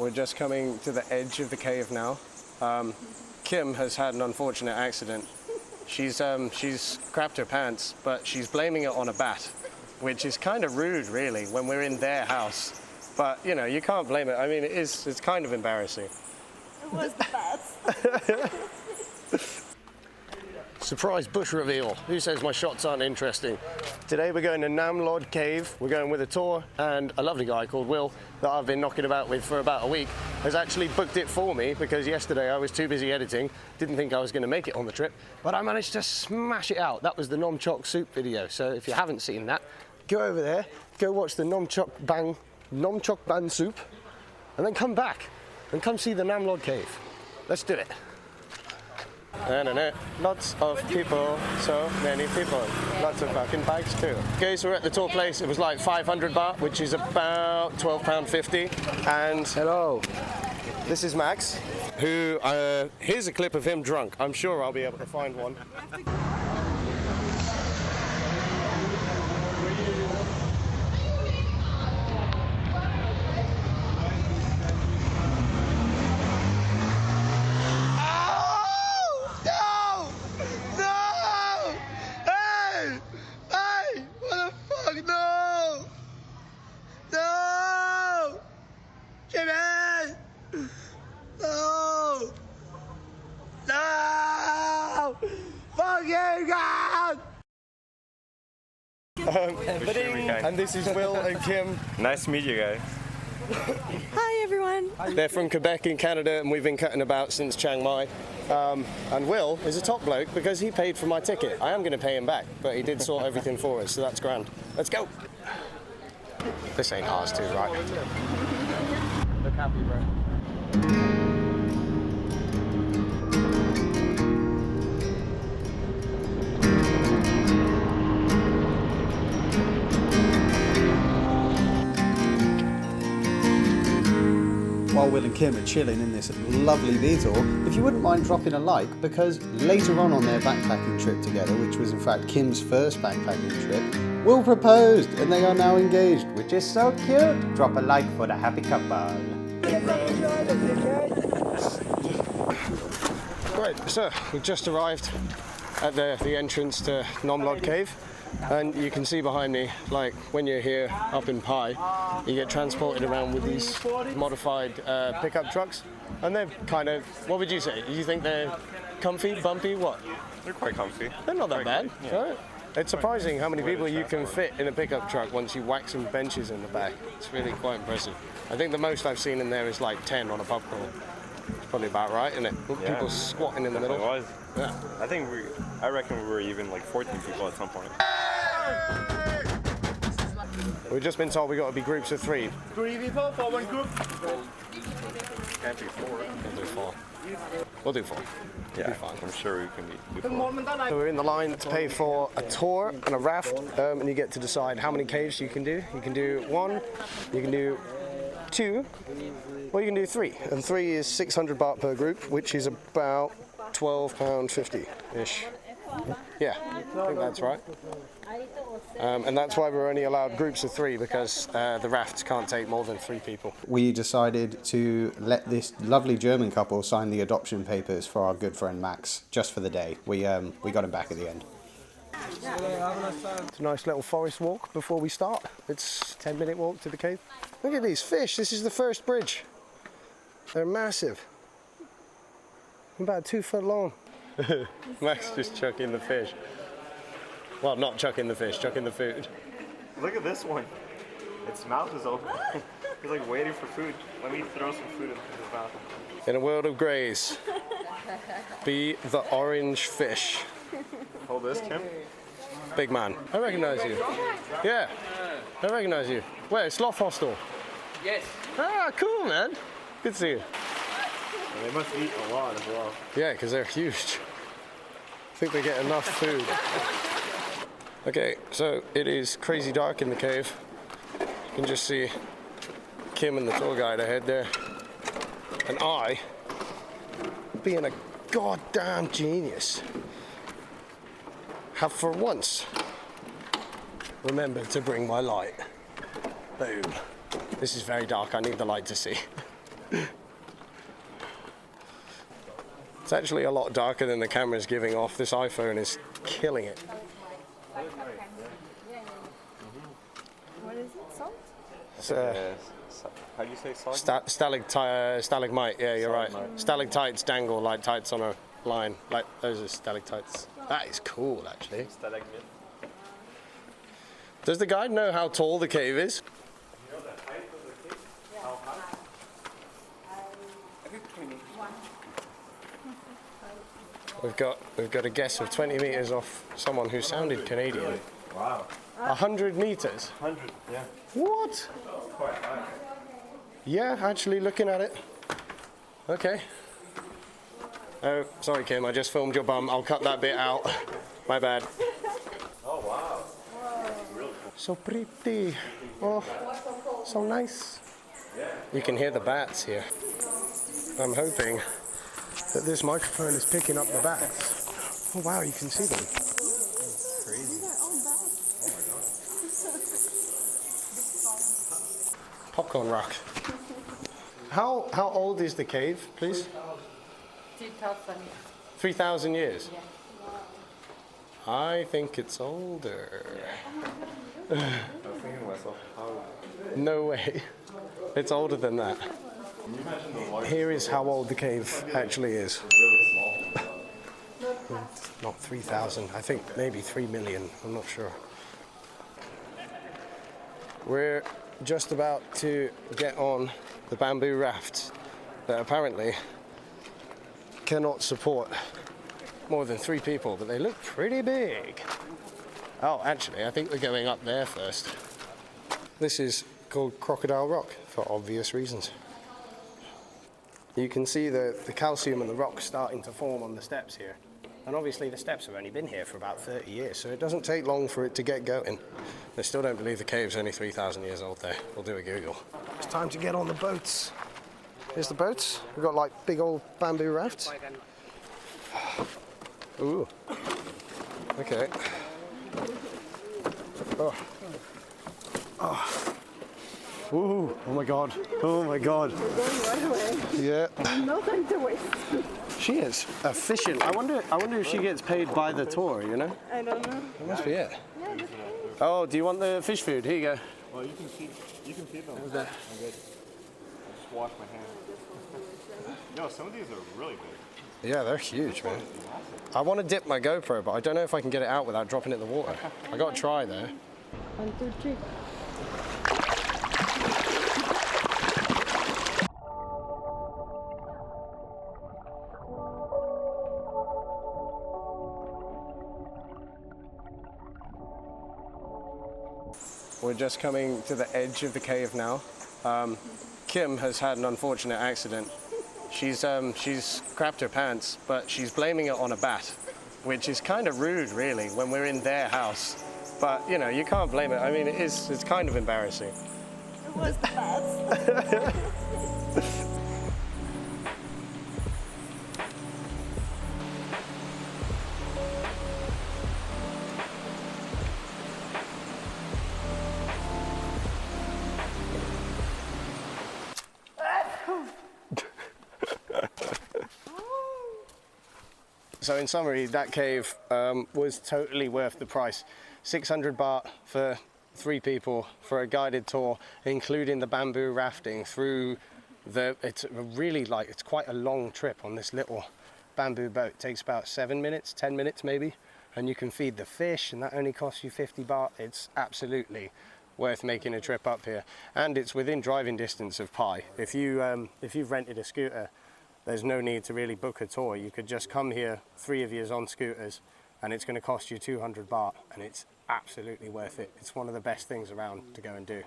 We're just coming to the edge of the cave now. Kim has had an unfortunate accident. She's crapped her pants, but she's blaming it on a bat, which is kind of rude, really, when we're in their house. But, you know, you can't blame it. I mean, it's kind of embarrassing. It was the bats. Surprise bush reveal. Who says my shots aren't interesting? Today we're going to Nam Lod Cave. We're going with a tour, and a lovely guy called Will that I've been knocking about with for about a week has actually booked it for me because yesterday I was too busy editing, didn't think I was going to make it on the trip, but I managed to smash it out. That was the Nom Chok soup video, so if you haven't seen that, go over there, go watch the Nom Chok Bang soup, and then come back and come see the Nam Lod Cave. Let's do it. Lots of people, so many people, lots of fucking bikes too. Okay, so we're at the tour place. It was like 500 baht, which is about £12.50. And hello, this is Max, who, here's a clip of him drunk. I'm sure I'll be able to find one. And this is Will and Kim. Nice to meet you guys. Hi everyone. They're from Quebec in Canada, and we've been cutting about since Chiang Mai. And Will is a top bloke because he paid for my ticket. I am going to pay him back, but he did sort everything for us, so that's grand. Let's go. This ain't ours too, right? Look happy, bro. While Will and Kim are chilling in this lovely Beetle, if you wouldn't mind dropping a like, because later on their backpacking trip together, which was in fact Kim's first backpacking trip, Will proposed and they are now engaged, which is so cute. Drop a like for the happy couple. Right, so we've just arrived at the entrance to Nam Lod Cave. And you can see behind me, like when you're here up in Pai, you get transported around with these modified pickup trucks. And they're kind of, what would you say? Do you think they're comfy, bumpy, what? They're quite comfy. They're not that bad, yeah. right? It's surprising how many people you can fit in a pickup truck once you whack some benches in the back. It's really quite impressive. I think the most I've seen in there is like 10 on a pub crawl. It's probably about right, isn't it? Yeah, people squatting in the middle. It was. Yeah. I reckon we were even like 14 people at some point. We've just been told we've got to be groups of 3. 3 people for one group. Can't be 4. We'll do 4. We'll do 4. Yeah, I'm sure we can do 4. So we're in the line to pay for a tour and a raft, and you get to decide how many caves you can do. You can do 1, you can do 2, or you can do 3. And 3 is 600 baht per group, which is about £12.50-ish. Yeah, I think that's right. And that's why we're only allowed groups of 3, because the rafts can't take more than 3 people. We decided to let this lovely German couple sign the adoption papers for our good friend Max, just for the day. We got him back at the end. It's a nice little forest walk before we start. It's a 10-minute walk to the cave. Look at these fish. This is the first bridge. They're massive. About 2 foot long. Max just chucking the fish. Well, not chucking the fish, chucking the food. Look at this one. Its mouth is open. He's like waiting for food. Let me throw some food in his mouth. In a world of greys, be the orange fish. Hold this, Kim. Big man. I recognize you. Yeah, I recognize you. Where? Sloth Hostel? Yes. Ah, cool, man. Good to see you. And they must eat a lot as well. Yeah, because they're huge. I think they get enough food. Okay, so it is crazy dark in the cave. You can just see Kim and the tour guide ahead there. And I, being a goddamn genius, have for once remembered to bring my light. Boom. This is very dark, I need the light to see. It's actually a lot darker than the camera's giving off. This iPhone is killing it. What is it? Salt? It's, How do you say salt? stalagmite, yeah, you're right. Stalactites dangle like tights on a line. Like, those are stalactites. That is cool, actually. Stalagmite. Does the guide know how tall the cave is? You know the height of the cave? How high? I think 20. We've got a guess of 20 meters off someone who sounded Canadian. Wow. 100 meters? 100, yeah. What? Quite high. Yeah, actually looking at it. Okay. Oh, sorry Kim, I just filmed your bum. I'll cut that bit out. My bad. Oh, wow. So pretty. Oh, so nice. You can hear the bats here. I'm hoping that this microphone is picking up the bats. Oh wow, you can see them. Crazy. Popcorn rock. How old is the cave, please? 2,000 years. 3,000 years? I think it's older. I was thinking to myself, how... No way. It's older than that. Can you imagine the water? Here is how old the cave actually is. Really small. It's not 3,000, I think maybe 3 million, I'm not sure. We're just about to get on the bamboo rafts that apparently cannot support more than 3 people, but they look pretty big. Oh, actually, I think we're going up there first. This is called Crocodile Rock for obvious reasons. You can see the calcium and the rock starting to form on the steps here. And obviously the steps have only been here for about 30 years, so it doesn't take long for it to get going. They still don't believe the cave's only 3,000 years old there. We'll do a Google. It's time to get on the boats. Here's the boats. We've got like big old bamboo rafts. Ooh. Okay. Oh. Oh. Ooh. Oh my God. Oh my God. We're going right away. Yeah. No time to waste. She is efficient. I wonder if she gets paid by the tour, you know? I don't know. That must be it. Yeah, just Oh, do you want the fish food? Here you go. Well, you can feed them. I'm good. I just wash my hands. No, some of these are really big. Yeah, they're huge, man. I want to dip my GoPro, but I don't know if I can get it out without dropping it in the water. I got to try though. 1, 2, 3. We're just coming to the edge of the cave now. Kim has had an unfortunate accident. She's crapped her pants, but she's blaming it on a bat, which is kind of rude, really, when we're in their house. But you know, you can't blame it. I mean, it's kind of embarrassing. It was the best. So in summary, that cave was totally worth the price. 600 baht for 3 people for a guided tour, including the bamboo rafting through it's quite a long trip on this little bamboo boat. It takes about 7 minutes, 10 minutes maybe, and you can feed the fish, and that only costs you 50 baht. It's absolutely worth making a trip up here, and it's within driving distance of Pai. If you've rented a scooter, there's no need to really book a tour. You could just come here, 3 of you on scooters, and it's going to cost you 200 baht, and it's absolutely worth it. It's one of the best things around to go and do.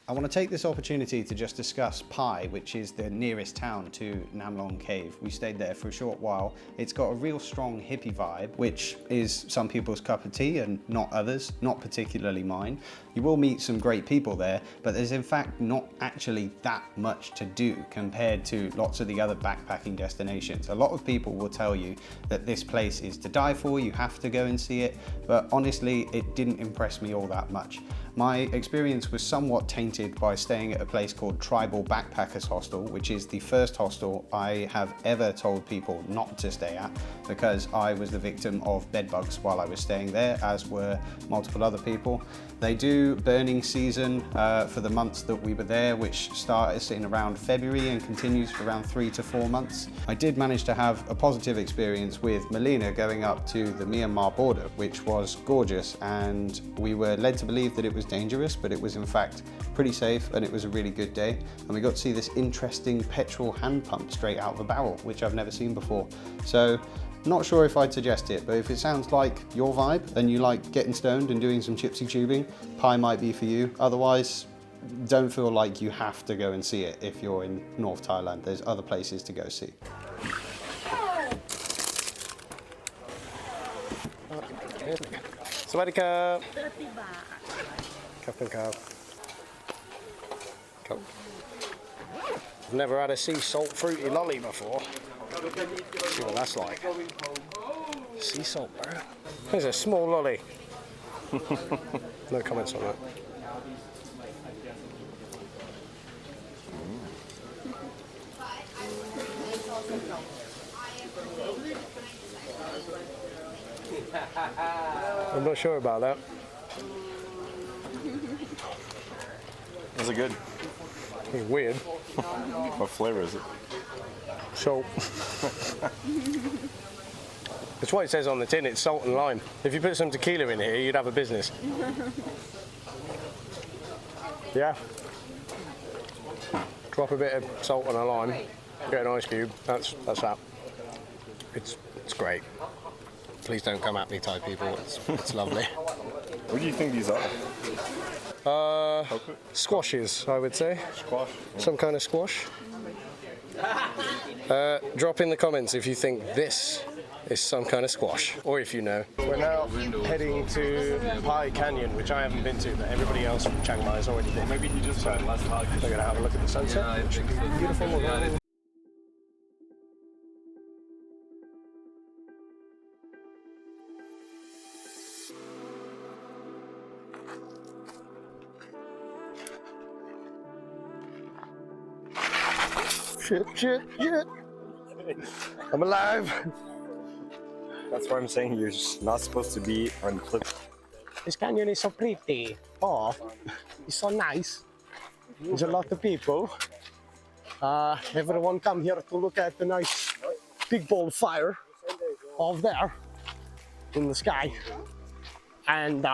I want to take this opportunity to just discuss Pai, which is the nearest town to Nam Lod Cave. We stayed there for a short while. It's got a real strong hippie vibe, which is some people's cup of tea and not others, not particularly mine. You will meet some great people there, but there's in fact not actually that much to do compared to lots of the other backpacking destinations. A lot of people will tell you that this place is to die for, you have to go and see it, but honestly, it didn't impress me all that much. My experience was somewhat tainted by staying at a place called Tribal Backpackers Hostel, which is the first hostel I have ever told people not to stay at, because I was the victim of bedbugs while I was staying there, as were multiple other people. They do burning season for the months that we were there, which starts in around February and continues for around 3 to 4 months. I did manage to have a positive experience with Melina going up to the Myanmar border, which was gorgeous, and we were led to believe that it was dangerous, but it was in fact pretty safe, and it was a really good day. And we got to see this interesting petrol hand pump straight out of a barrel, which I've never seen before. So not sure if I'd suggest it, but if it sounds like your vibe and you like getting stoned and doing some gypsy tubing, Pai might be for you. Otherwise, don't feel like you have to go and see it if you're in North Thailand. There's other places to go see. Sawadee krap. Cup. I've never had a sea salt fruity lolly before. See what that's like. Sea salt, bro. There's a small lolly. No comments on that. I'm not sure about that. Is it good? It's weird. What flavor is it? Salt. It's what it says on the tin, it's salt and lime. If you put some tequila in here, you'd have a business. Yeah. Drop a bit of salt and a lime, get an ice cube, that's that. It's great. Please don't come at me, Thai people, it's lovely. What do you think these are? Squashes, I would say. Squash? Some kind of squash. Drop in the comments if you think this is some kind of squash, or if you know. We're now heading to Pai Canyon, which I haven't been to, but everybody else from Chiang Mai has already been. Maybe he just said last time. We're going to have a look at the sunset, which should be beautiful. Shit. I'm alive. That's why I'm saying you're just not supposed to be on the cliff. This canyon is so pretty. Oh, it's so nice. There's a lot of people. Everyone come here to look at the nice big ball of fire off there in the sky. And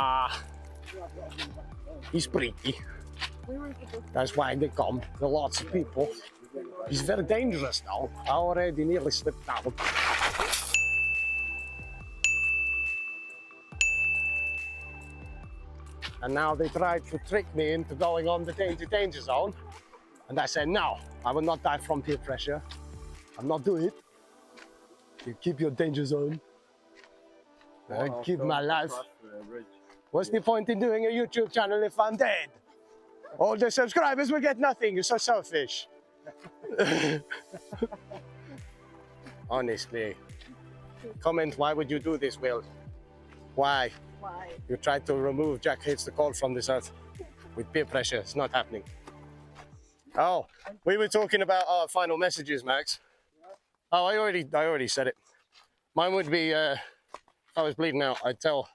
it's pretty. That's why they come. There are lots of people. It's very dangerous now. I already nearly slipped down. And now they tried to trick me into going on the danger zone. And I said, no, I will not die from peer pressure. I'm not doing it. You keep your danger zone. I keep my life. What's the point in doing a YouTube channel if I'm dead? All the subscribers will get nothing. You're so selfish. Honestly. Comment, why would you do this, Will? Why? Why? You tried to remove Jack Hates the Cold from this earth with peer pressure. It's not happening. Oh, we were talking about our final messages, Max. Oh, I already said it. Mine would be, if I was bleeding out, I'd tell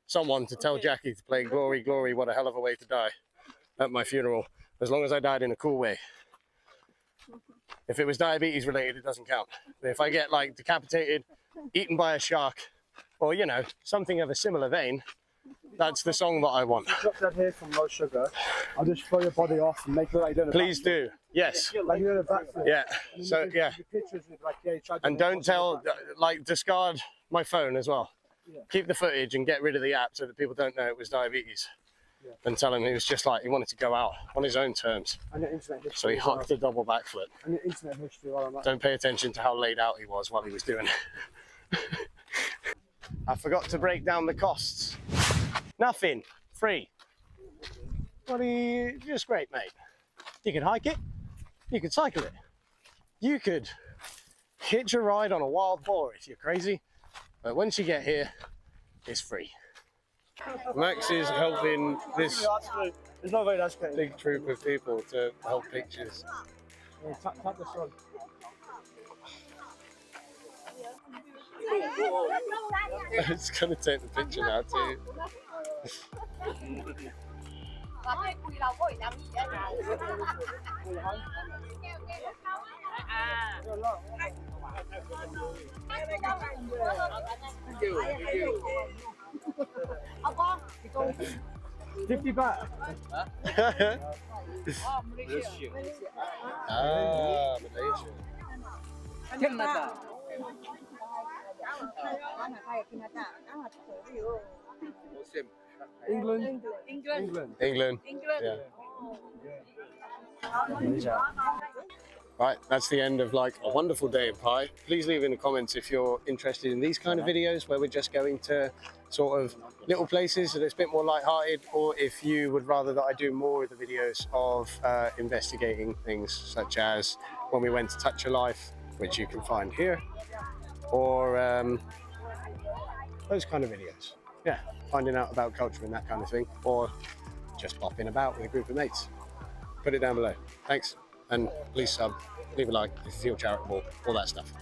someone to tell Jackie to play Glory, Glory, What a Hell of a Way to Die at my funeral, as long as I died in a cool way. If it was diabetes related, it doesn't count. But if I get like decapitated, eaten by a shark, or you know, something of a similar vein, that's the song that I want. Drop that here from low sugar. I'll just throw your body off and make it like you're doing a Please do. Yes. Like you're doing a backflip. Yeah. So yeah. Pictures with like, yeah, you tried to And don't tell, like, discard my phone as well. Yeah. Keep the footage and get rid of the app so that people don't know it was diabetes. Yeah. And tell him he was just like, he wanted to go out on his own terms. And your internet history. So he as well. hocked a double backflip. And your internet history while I'm at. Don't pay attention to how laid out he was while he was doing it. I forgot to break down the costs. Nothing. Free. Just great, mate. You could hike it. You could cycle it. You could hitch a ride on a wild boar if you're crazy. But once you get here, it's free. Max is helping this It's not very nice, Kate. big troop of people to help pictures. Tap this one. It's gonna take the picture now too. $50 baht. Ah, Malaysia. England. England. Yeah. Right, that's the end of like a wonderful day in Pai. Please leave in the comments if you're interested in these kind of videos where we're just going to sort of little places and it's a bit more lighthearted, or if you would rather that I do more of the videos of investigating things such as when we went to Touch a Life, which you can find here, or those kind of videos. Yeah, finding out about culture and that kind of thing, or just popping about with a group of mates. Put it down below. Thanks, and please sub, leave a like if you feel charitable, all that stuff.